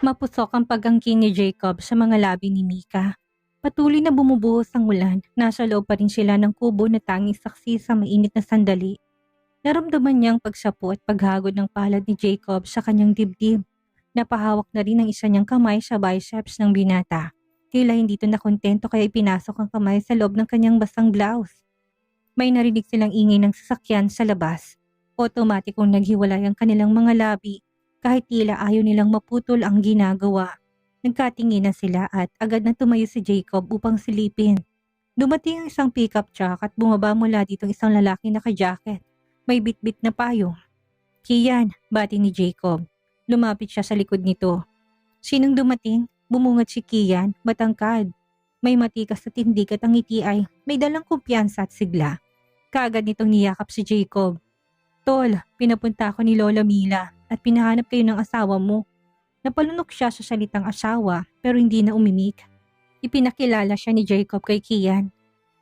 Mapusok ang pag-angkin ni Jacob sa mga labi ni Mika. Patuloy na bumubuhos ang ulan, nasa loob pa rin sila ng kubo na tanging saksi sa mainit na sandali. Naramdaman niya ang pagsapo at paghagod ng palad ni Jacob sa kanyang dibdib. Napahawak na rin ang isa niyang kamay sa biceps ng binata. Tila hindi ito nakontento kaya ipinasok ang kamay sa loob ng kanyang basang blouse. May narinig silang ingay ng sasakyan sa labas. Otomatikong naghiwalay ang kanilang mga labi kahit tila ayaw nilang maputol ang ginagawa. Nagkatingin na sila at agad na tumayo si Jacob upang silipin. Dumating ang isang pickup truck at bumaba mula dito ang isang lalaki naka-jacket. May bitbit na payong. "Kian," bati ni Jacob. Lumapit siya sa likod nito. "Sinong dumating?" Bumungad si Kian, matangkad. May matikas na tindig at ang ngiti ay may dalang kumpiyansa at sigla. Kaagad nitong niyakap si Jacob. "Tol, pinapunta ako ni Lola Mila at pinahanap kayo ng asawa mo." Napalunok siya sa salitang asawa pero hindi na umimik. Ipinakilala siya ni Jacob kay Kian.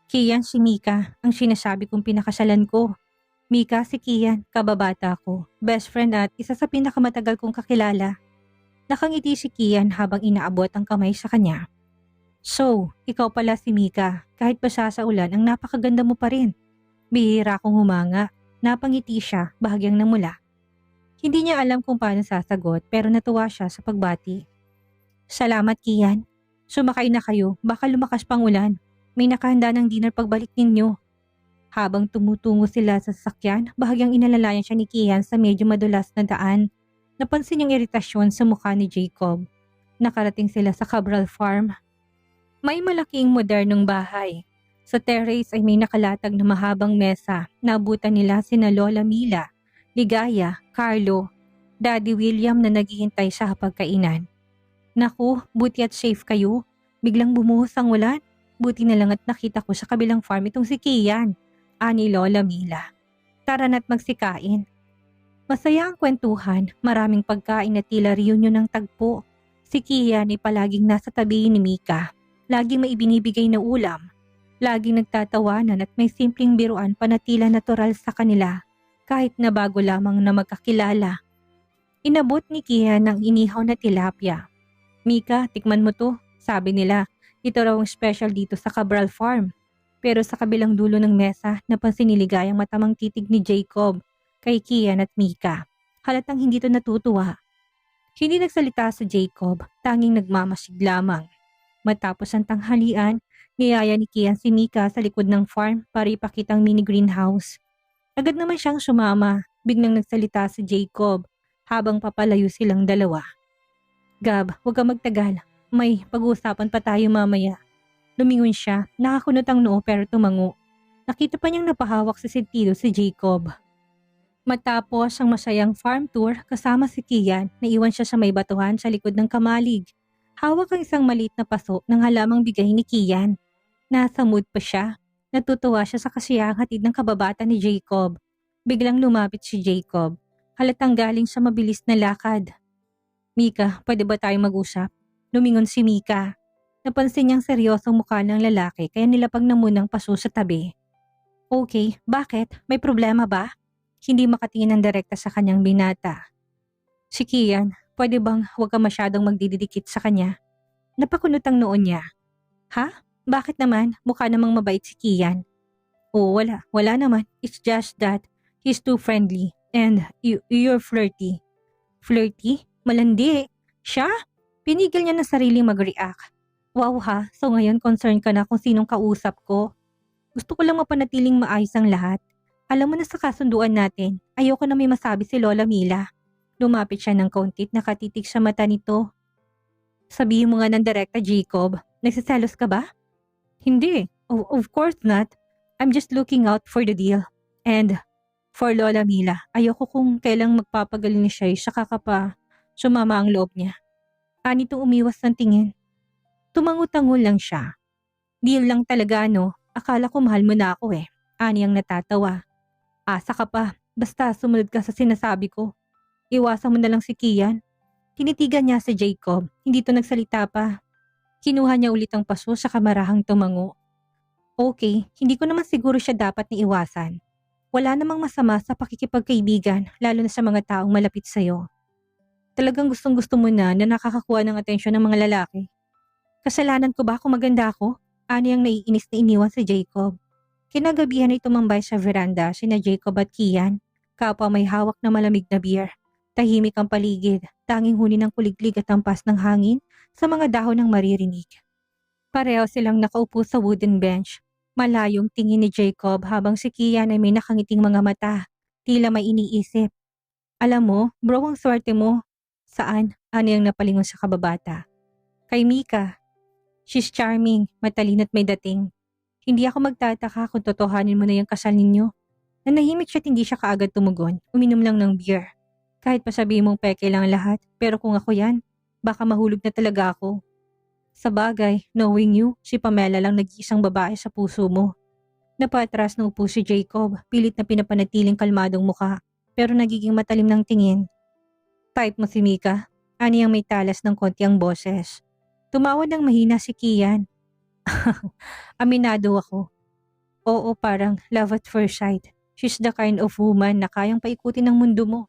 "Kian, si Mika, ang sinasabi kong pinakasalan ko." "Mika, si Kian, kababata ko, best friend at isa sa pinakamatagal kong kakilala." Nakangiti si Kian habang inaabot ang kamay sa kanya. "So, ikaw pala si Mika, kahit basa sa ulan ang napakaganda mo pa rin." Bihira akong humanga. Napangiti siya, bahagyang namula. Hindi niya alam kung paano sasagot pero natuwa siya sa pagbati. "Salamat, Kian. Sumakay na kayo, baka lumakas pang ulan. May nakahanda ng dinner pagbalik ninyo." Habang tumutungo sila sa sasakyan, bahagyang inalalayan siya ni Kian sa medyo madulas na daan. Napansin niyang iritasyon sa mukha ni Jacob. Nakarating sila sa Cabral Farm. May malaking modernong bahay. Sa terrace ay may nakalatag na mahabang mesa. Naabutan nila sina Lola Mila, Ligaya, Carlo, Daddy William na naghihintay sa hapagkainan. "Naku, buti at safe kayo. Biglang bumuhos ang ulan. Buti na lang at nakita ko sa kabilang farm itong si Kian," ani Lola Mila. "Tara na't magsikain." Masaya ang kwentuhan, maraming pagkain at tila reunion ng tagpo. Si Kian ay palaging nasa tabi ni Mika. Laging may ibinibigay na ulam. Laging nagtatawanan at may simpleng biruan pa na tila natural sa kanila, kahit na bago lamang na magkakilala. Inabot ni Kian ang inihaw na tilapia. "Mika, tikman mo to," sabi nila. Ito raw ang special dito sa Cabral Farm. Pero sa kabilang dulo ng mesa, napansin ni Ligayang matamang titig ni Jacob kay Kian at Mika. Halatang hindi to natutuwa. Hindi nagsalita sa Jacob, tanging nagmamasid lamang. Matapos ang tanghalian, niyaya ni Kian si Mika sa likod ng farm para ipakita ang mini greenhouse. Agad naman siyang sumama, biglang nagsalita si Jacob habang papalayo silang dalawa. "Gab, huwag kang magtagal. May pag-uusapan pa tayo mamaya." Lumingon siya, nakakunot ang noo pero tumango. Nakita pa niyang napahawak sa sentido si Jacob. Matapos ang masayang farm tour kasama si Kian, naiwan siya sa may batuhan sa likod ng kamalig. Hawak ang isang maliit na paso ng halamang bigay ni Kian. Nasa mood pa siya. Natutuwa siya sa kasiyahang hatid ng kababata ni Jacob. Biglang lumapit si Jacob. Halatang galing sa mabilis na lakad. "Mika, pwede ba tayong mag-usap?" Lumingon si Mika. Napansin niyang seryosong mukha ng lalaki kaya nilapag na munang paso sa tabi. "Okay, bakit? May problema ba?" Hindi makatingin ng direkta sa kanyang binata. "Si Kian, pwede bang huwag ka masyadong magdidikit sa kanya?" Napakunot ang noon niya. "Ha? Bakit naman? Mukha namang mabait si Kian." "Oo, wala naman. It's just that he's too friendly and you're flirty." "Flirty? Malandi. Siya?" Pinigil niya na sariling mag-react. "Wow ha, so ngayon concerned ka na kung sinong kausap ko?" "Gusto ko lang mapanatiling maayos ang lahat. Alam mo na sa kasunduan natin, ayoko na may masabi si Lola Mila." Lumapit siya ng kauntit, nakatitig sa mata nito. "Sabihin mo nga ng direkta, Jacob. Nagsiselos ka ba?" "Hindi. Of course not. I'm just looking out for the deal. And for Lola Mila, ayoko kung kailang magpapagaling siya saka ka pa sumama ang loob niya." Anitong umiwas ng tingin. Tumango-tango lang siya. "Deal lang talaga no? Akala ko mahal mo na ako eh." Ani ang natatawa. "Asa ka pa, basta sumunod ka sa sinasabi ko. Iwasan mo na lang si Kian." Tinitigan niya si Jacob, hindi to nagsalita pa. Kinuha niya ulit ang paso sa kamarahang tumango. "Okay, hindi ko naman siguro siya dapat ni iwasan. Wala namang masama sa pakikipagkaibigan lalo na sa mga taong malapit sa'yo." Talagang gustong-gusto mo na nakakakuha ng atensyon ng mga lalaki. Kasalanan ko ba kung maganda ako? Ano yung naiinis na iniwan si Jacob? Kinagabihan ay tumambay sa veranda sina Jacob at Kian. Kapwa may hawak na malamig na beer. Tahimik ang paligid, tanging huni ng kuliglig at ampas ng hangin sa mga dahon ng maririnig. Pareho silang nakaupo sa wooden bench. Malayong tingin ni Jacob habang si Kian ay may nakangiting mga mata. Tila may iniisip. Alam mo, bro, ang swerte mo. Saan? Ano yung napalingon sa kababata? Kay Mika. She's charming, matalino at may dating. Hindi ako magtataka kung totohanin mo na yung kasal ninyo. Nanahimik siya at hindi siya kaagad tumugon. Uminom lang ng beer. Kahit pa sabihin mong peke lang lahat, pero kung ako yan, baka mahulog na talaga ako. Sa bagay, knowing you, si Pamela lang nag-iisang babae sa puso mo. Napatras na upo si Jacob, pilit na pinapanatiling kalmadong muka, pero nagiging matalim ng tingin. Type mo si Mika? Ani ang may talas ng konti ang boses. Tumawad ng mahina si Kian. Aminado ako. Oo, parang love at first sight. She's the kind of woman na kayang paikutin ng mundo mo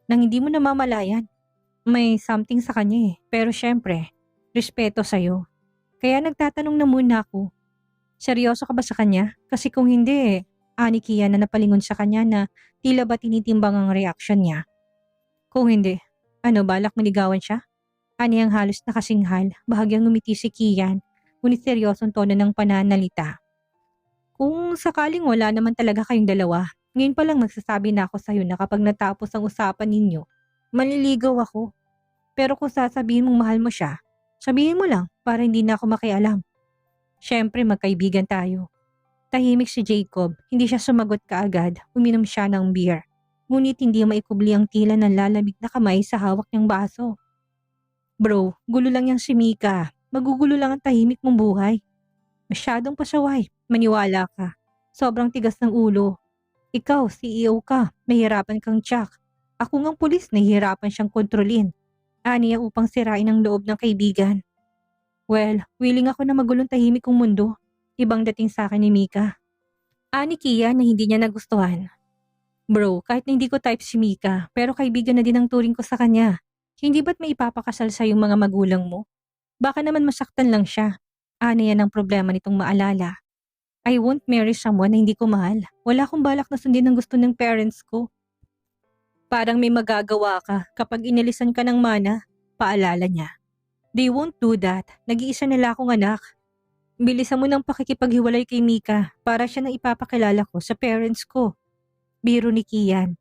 nang hindi mo namamalayan. May something sa kanya pero syempre, respeto sa'yo. Kaya nagtatanong na muna ako. Seryoso ka ba sa kanya? Kasi kung hindi, ani Kian na napalingon sa kanya na tila ba tinitimbang ang reaksyon niya. Kung hindi, balak maligawan siya? Ani ang halos nakasinghal, bahagyang ngumiti si Kian, ngunit seryosong tono ng pananalita. Kung sakaling wala naman talaga kayong dalawa, ngayon pa lang magsasabi na ako sa'yo na kapag natapos ang usapan ninyo, maliligaw ako. Pero kung sasabihin mong mahal mo siya, sabihin mo lang para hindi na ako makialam. Siyempre magkaibigan tayo. Tahimik si Jacob, hindi siya sumagot kaagad, uminom siya ng beer. Ngunit hindi maikubli ang tila ng lalamig na kamay sa hawak niyang baso. Bro, gulo lang yang si Mika. Magugulo lang ang tahimik mong buhay. Masyadong pasaway, maniwala ka. Sobrang tigas ng ulo. Ikaw, CEO ka, mahirapan kang tsak. Ako ngang pulis, nahihirapan siyang kontrolin. Aniya upang sirain ang loob ng kaibigan. Well, willing ako na magulong tahimik kong mundo. Ibang dating sa akin ni Mika. Ani Kia na hindi niya nagustuhan. Bro, kahit na hindi ko type si Mika, pero kaibigan na din ang turing ko sa kanya. Hindi ba't may ipapakasal sa yung mga magulang mo? Baka naman masaktan lang siya. Yan ang problema nitong maalala. I won't marry someone na hindi ko mahal. Wala akong balak na sundin ang gusto ng parents ko. Parang may magagawa ka kapag inilisan ka ng mana, paalala niya. They won't do that. Nag-iisa nila akong anak. Bilisan mo ng pakikipaghiwalay kay Mika para siya nang ipapakilala ko sa parents ko. Biro ni Kian.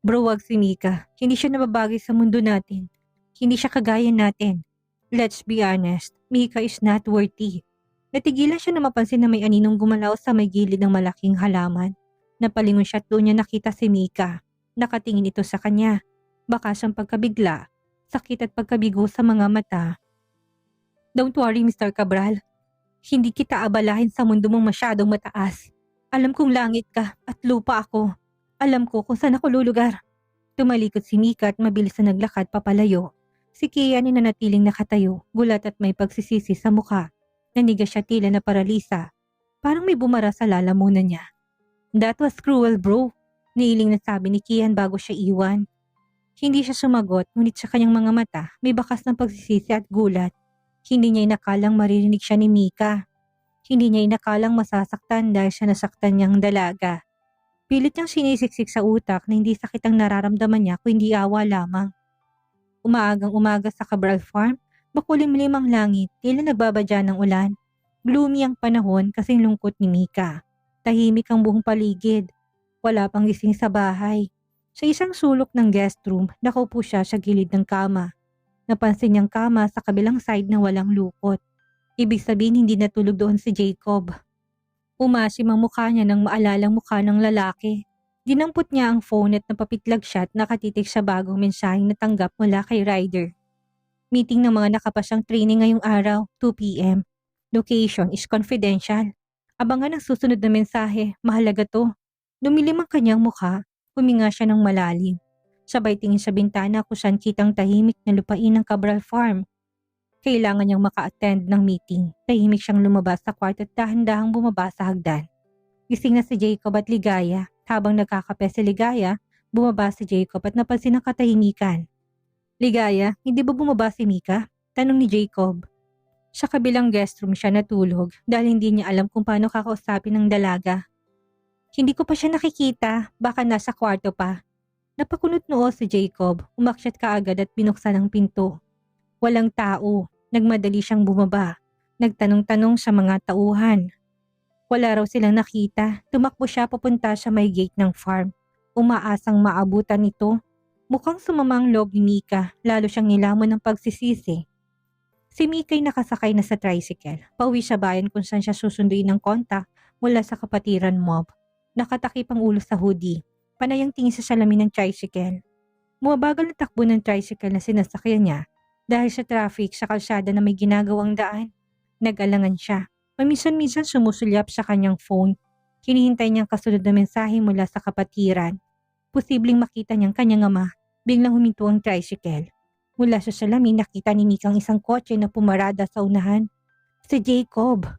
Bro, wag si Mika. Hindi siya nababagay sa mundo natin. Hindi siya kagaya natin. Let's be honest, Mika is not worthy. Natigilan siya na mapansin na may aninong gumalaw sa may gilid ng malaking halaman. Napalingon siya at doon niya nakita si Mika. Nakatingin ito sa kanya. Baka siyang pagkabigla, sakit at pagkabigo sa mga mata. Don't worry, Mr. Cabral. Hindi kita abalahin sa mundo mong masyadong mataas. Alam kong langit ka at lupa ako. Alam ko kung saan ako lulugar. Tumalikod si Mika at mabilis na naglakad papalayo. Si Kian ay nanatiling nakatayo, gulat at may pagsisisi sa mukha. Nanigas siya tila na paralisa. Parang may bumara sa lalamunan niya. That was cruel, bro. Niiling na sabi ni Kian bago siya iwan. Hindi siya sumagot, ngunit sa kanyang mga mata may bakas ng pagsisisi at gulat. Hindi niya inakalang maririnig siya ni Mika. Hindi niya inakalang masasaktan dahil siya nasaktan niyang dalaga. Pilit niyang sinisiksik sa utak na hindi sakit ang nararamdaman niya kundi awa lamang. Umaagang umaga sa Cabral Farm, makulimlim ang langit, tila nagbabadya ng ulan. Gloomy ang panahon kasing lungkot ni Mika. Tahimik ang buong paligid. Wala pang gising sa bahay. Sa isang sulok ng guest room, nakaupo siya sa gilid ng kama. Napansin niyang kama sa kabilang side na walang lukot. Ibig sabihin hindi natulog doon si Jacob. Umasim ang mukha niya nang maalalang mukha ng lalaki. Dinampot niya ang phone at napapitlag siya at nakatitig sa bagong mensaheng natanggap mula kay Ryder. Meeting ng mga nakapasyang training ngayong araw, 2 p.m. Location is confidential. Abangan ang susunod na mensahe, mahalaga to. Lumilim ang kanyang mukha, huminga siya ng malalim. Sabay tingin sa bintana kung saan kitang tahimik na lupain ng Cabral Farm. Kailangan niyang maka-attend ng meeting. Tahimik siyang lumabas sa kwarto at dahan-dahang bumaba sa hagdan. Gising na si Jacob at Ligaya. Habang nagkakape si Ligaya, bumaba si Jacob at napansin ang katahimikan. Ligaya, hindi ba bumaba si Mika? Tanong ni Jacob. Sa kabilang guest room siya natulog dahil hindi niya alam kung paano kakausapin ng dalaga. Hindi ko pa siya nakikita, baka nasa kwarto pa. Napakunot noo si Jacob, umakyat kaagad at binuksan ang pinto. Walang tao, nagmadali siyang bumaba. Nagtanong-tanong sa mga tauhan. Wala raw silang nakita, tumakbo siya papunta sa may gate ng farm. Umaasang maabutan ito. Mukhang sumamang loob ni Mika, lalo siyang nilamon ng pagsisisi. Si Mika ay nakasakay na sa tricycle, pauwi sa bayan kung saan siya susunduin ng kontak mula sa kapatiran mob. Nakatakip ang ulo sa hoodie, panay ang tingin sa salamin ng tricycle. Mumabagal na takbo ng tricycle na sinasakyan niya dahil sa traffic sa kalsada na may ginagawang daan. Nag-alangan siya. Paminsan-minsan sumusulyap sa kanyang phone. Hinihintay niyang kasunod na mensahe mula sa kapatiran. Posibleng makita niyang kanyang ama. Biglang huminto ang tricycle. Mula sa salamin nakita ni Mika ang isang kotse na pumarada sa unahan. Si Jacob.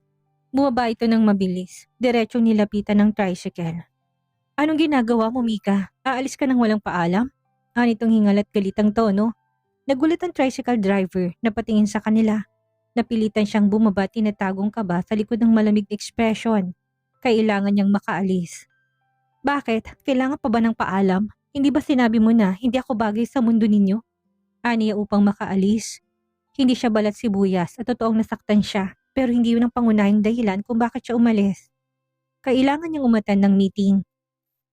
Bumaba ito ng mabilis. Diretsong nilapitan ng tricycle. Anong ginagawa mo, Mika? Aalis ka nang walang paalam? Anitong hingal at galitang tono. Nagulat ang tricycle driver na patingin sa kanila. Napilitan siyang bumaba at tinatagong kaba sa likod ng malamig na ekspresyon. Kailangan niyang makaalis. Bakit? Kailangan pa ba ng paalam? Hindi ba sinabi mo na hindi ako bagay sa mundo ninyo? Aniya upang makaalis. Hindi siya balat sibuyas at totoong nasaktan siya pero hindi yun ang pangunahing dahilan kung bakit siya umalis. Kailangan niyang umatan ng meeting.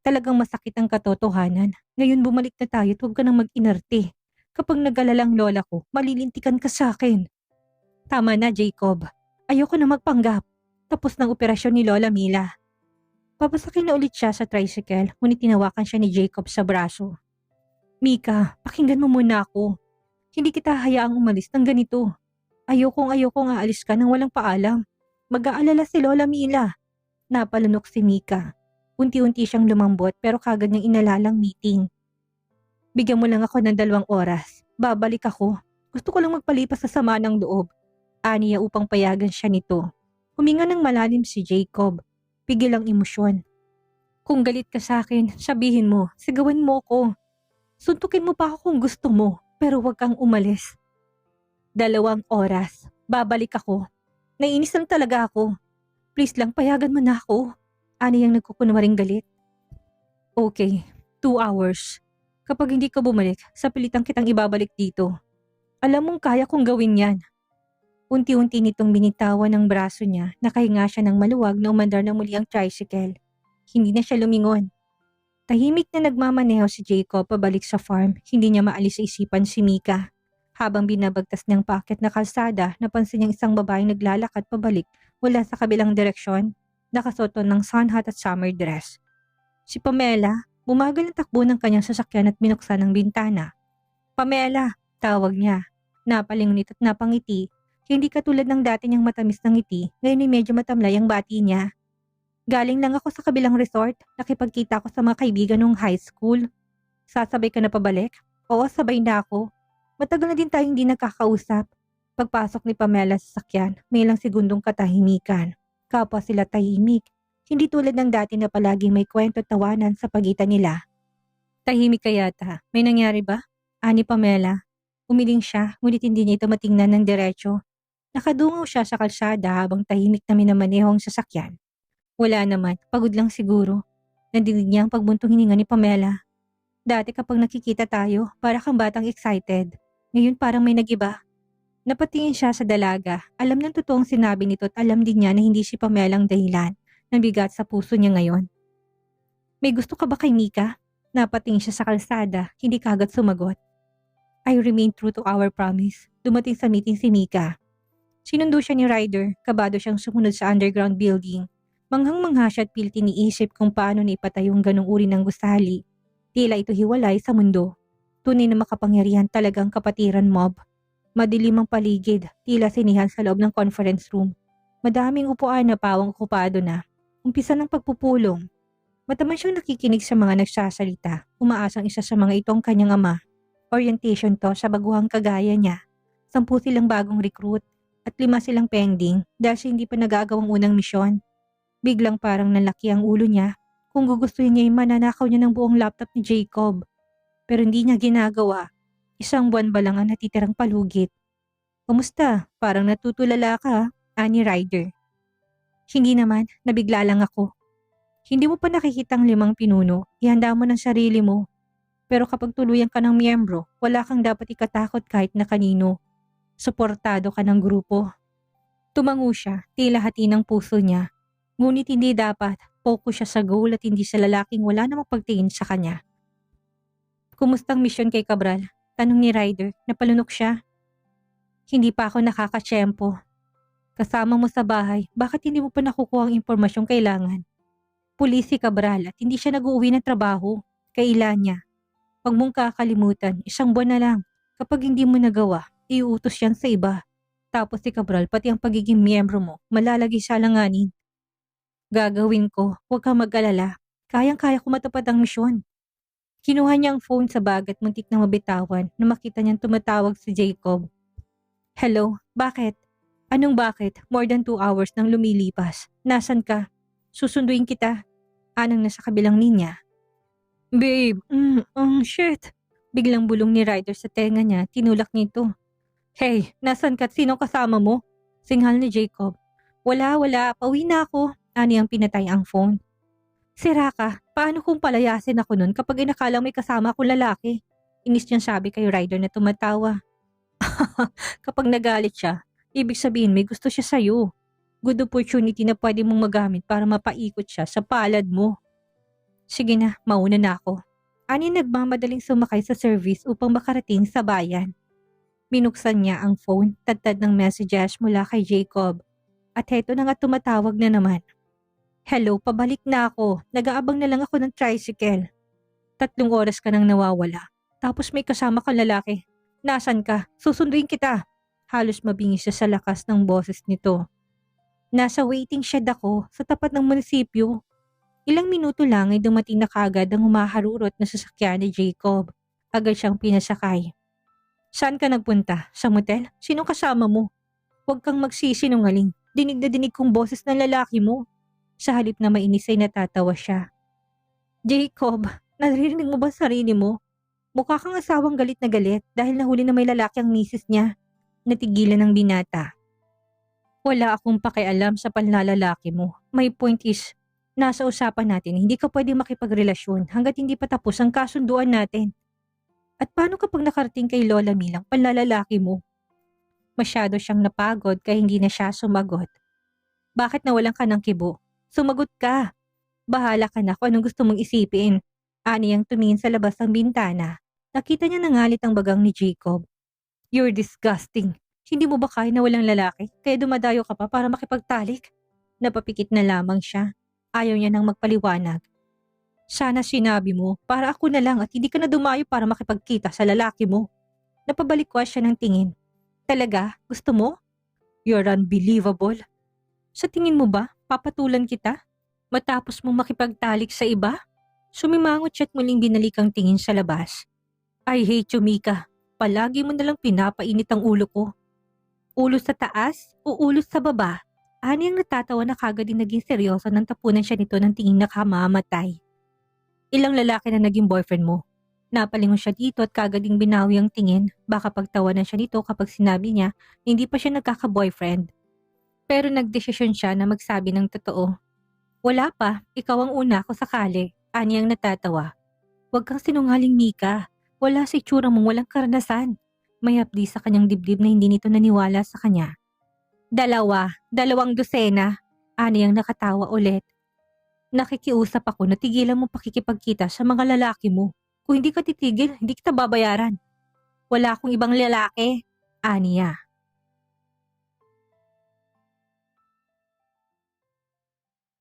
Talagang masakit ang katotohanan. Ngayon bumalik na tayo at huwag ka nang mag-inarte. Kapag nag-alalang lola ko, malilintikan ka sa akin. Tama na, Jacob. Ayoko na magpanggap. Tapos ng operasyon ni Lola Mila. Papasakin na ulit siya sa tricycle ngunit tinawakan siya ni Jacob sa braso. Mika, pakinggan mo muna ako. Hindi kita hayaang umalis ng ganito. Ayokong aalis ka nang walang paalam. Mag-aalala si Lola Mila. Napalunok si Mika. Unti-unti siyang lumambot pero kagad niyang inalalang meeting. Bigyan mo lang ako ng 2 oras. Babalik ako. Gusto ko lang magpalipas sa sama ng loob. Aniya upang payagan siya nito. Huminga ng malalim si Jacob. Pigil ang emosyon. Kung galit ka sa akin, sabihin mo, sigawan mo ko. Suntukin mo pa ako kung gusto mo, pero huwag kang umalis. 2 oras. Babalik ako. Naiinis lang talaga ako. Please lang, payagan mo na ako. Aniyang nagkukunwaring galit. Okay, 2 hours. Kapag hindi ka bumalik, sapilitan kitang ibabalik dito. Alam mong kaya kong gawin yan. Unti-unti nitong binitawan ng braso niya, nakahinga siya ng maluwag na umandar ng muli ang tricycle. Hindi na siya lumingon. Tahimik na nagmamaneho si Jacob pabalik sa farm, hindi niya maalis sa isipan si Mika. Habang binabagtas niyang paakyat na kalsada, napansin niyang isang babaeng naglalakad pabalik mula sa kabilang direksyon, nakasuot ng sun hat at summer dress. Si Pamela, bumagal ang takbo ng kanyang sasakyan at binuksan ang bintana. Pamela, tawag niya. Napalingonit at napangiti. Hindi katulad ng dati niyang matamis na ngiti, ngayon ay medyo matamlay ang bati niya. Galing lang ako sa kabilang resort, nakipagkita ako sa mga kaibigan nung high school. Sasabay ka na pabalik? Oo, sabay na ako. Matagal na din tayong hindi nagkakausap. Pagpasok ni Pamela sa sakyan, may ilang segundong katahimikan. Kapwa sila tahimik, hindi tulad ng dati na palaging may kwento at tawanan sa pagitan nila. Tahimik ka yata, may nangyari ba? Ani Pamela. Umiling siya, ngunit hindi niya ito matingnan ng diretso. Nakadungaw siya sa kalsada habang tahimik na minamaneho ang sasakyan. Wala naman, pagod lang siguro. Nadinig niya ang pagbuntong hininga ni Pamela. Dati kapag nakikita tayo, para kang batang excited. Ngayon parang may nagiba. Napatingin siya sa dalaga. Alam ng totoong sinabi nito at alam din niya na hindi si Pamela ang dahilan ng bigat sa puso niya ngayon. May gusto ka ba kay Mika? Napatingin siya sa kalsada, hindi kagad sumagot. I remain true to our promise. Dumating sa meeting si Mika. Sinundo siya ni Ryder, kabado siyang sumunod sa underground building. Manghang-mangha siya at pilit iniisip kung paano naipatay yung ganong uri ng gusali. Tila ito hiwalay sa mundo. Tunay na makapangyarihan talagang kapatiran mob. Madilim ang paligid, tila sinihan sa loob ng conference room. Madaming upuan na pawang okupado na. Umpisa ng pagpupulong. Mataman siyang nakikinig sa mga nagsasalita. Umaasang isa sa mga itong kanyang ama. Orientation to sa baguhang kagaya niya. 10 silang bagong recruit. At 5 silang pending dahil siya hindi pa nagagawang unang misyon. Biglang parang nalaki ang ulo niya. Kung gugustuhin niya mananakaw niya ng buong laptop ni Jacob. Pero hindi niya ginagawa. Isang buwan ba lang ang natitirang palugit? Kamusta? Parang natutulala ka, ani Ryder. Hindi naman, nabigla lang ako. Hindi mo pa nakikita ang 5 pinuno, ihanda mo ng sarili mo. Pero kapag tuluyan ka ng miyembro, wala kang dapat ikatakot kahit na kanino. Suportado ka ng grupo. Tumango siya, tila hati ng puso niya. Ngunit hindi dapat, focus siya sa goal at hindi sa lalaking wala namang pagtingin sa kanya. Kumustang misyon kay Cabral? Tanong ni Ryder, napalunok siya. Hindi pa ako nakakatsyempo. Kasama mo sa bahay, bakit hindi mo pa nakukuha ang impormasyong kailangan? Pulis si Cabral at hindi siya nag-uuwi ng trabaho. Kailan niya? Huwag mong kakalimutan, 1 buwan na lang. Kapag hindi mo nagawa, iuutos yan sa iba. Tapos si Cabral, pati ang pagiging miyembro mo, malalagay sa alanganin. Gagawin ko, huwag kang mag-alala. Kayang-kaya ko matupad ang misyon. Kinuha niya ang phone sa bag at muntik na mabitawan na makita niyang tumatawag si Jacob. Hello, bakit? Anong bakit? More than 2 hours nang lumilipas. Nasaan ka? Susunduin kita. Anang nasa kabilang linya. Babe, shit. Biglang bulong ni Ryder sa tenga niya, tinulak nito. Hey, nasan ka at sino kasama mo? Singhal ni Jacob. Wala, pauwi na ako. Ani ang pinatay ang phone. Sira ka, paano kung palayasin ako nun kapag inakalang may kasama akong lalaki? Inis niyang sabi kay Ryder na tumatawa. Kapag nagalit siya, ibig sabihin may gusto siya sa'yo. Good opportunity na pwede mong magamit para mapaikot siya sa palad mo. Sige na, mauna na ako. Ani nagmamadaling sumakay sa service upang makarating sa bayan. Minuksan niya ang phone, tadtad ng messages mula kay Jacob. At heto na nga tumatawag na naman. Hello, pabalik na ako. Nag-aabang na lang ako ng tricycle. 3 oras ka nang nawawala. Tapos may kasama kang lalaki. Nasaan ka? Susunduin kita. Halos mabingis siya sa lakas ng boses nito. Nasa waiting shed ako sa tapat ng munisipyo. Ilang minuto lang ay dumating na kaagad ang humaharurot na sasakyan ni Jacob. Agad siyang pinasakay. Saan ka nagpunta? Sa motel? Sinong kasama mo? Huwag kang magsisinungaling. Dinig na dinig kong boses ng lalaki mo. Sa halip na mainis ay natatawa siya. Jacob, naririnig mo ba sarili mo? Mukha kang asawang galit na galit dahil nahuli na may lalaki ang misis niya. Natigilan ng binata. Wala akong pakialam sa panlalalaki mo. My point is, nasa usapan natin hindi ka pwede makipagrelasyon hanggat hindi pa tapos ang kasunduan natin. At paano kapag nakarating kay Lola Milang panlalalaki mo? Masyado siyang napagod kaya hindi na siya sumagot. Bakit nawalan ka ng kibo? Sumagot ka. Bahala ka na kung anong gusto mong isipin. Ani ang tumingin sa labas ng bintana. Nakita niya nangalit ang bagang ni Jacob. You're disgusting. Hindi mo ba kaya na walang lalaki? Kaya dumadayo ka pa para makipagtalik? Napapikit na lamang siya. Ayaw niya nang magpaliwanag. Sana sinabi mo para ako na lang at hindi ka na dumayo para makipagkita sa lalaki mo. Napabalikwas siya ng tingin. Talaga? Gusto mo? You're unbelievable. Sa tingin mo ba, papatulan kita? Matapos mong makipagtalik sa iba? Sumimangot siya at muling binalik ang tingin sa labas. I hate you, Mika. Palagi mo nalang pinapainit ang ulo ko. Ulo sa taas o ulo sa baba? Ani ang natatawa na kagad din naging seryoso nang tapunan siya nito ng tingin na kamamatay. Ilang lalaki na naging boyfriend mo? Napalingon siya dito at kagad ding binawi ang tingin. Baka pagtawanan siya nito kapag sinabi niya na hindi pa siya nagkaka-boyfriend. Pero nagdesisyon siya na magsabi ng totoo. Wala pa, ikaw ang una ko sakali. Ani ang natatawa. Huwag kang sinungaling, Mika. Wala sa itsura mong walang karanasan. May hapdi sa kanyang dibdib na hindi nito naniwala sa kanya. 2 dosena. Ani ang nakatawa ulit. Nakikiusap ako na tigilan mo pakikipagkita sa mga lalaki mo. Kung hindi ka titigil, hindi kita babayaran. Wala akong ibang lalaki. Aniya.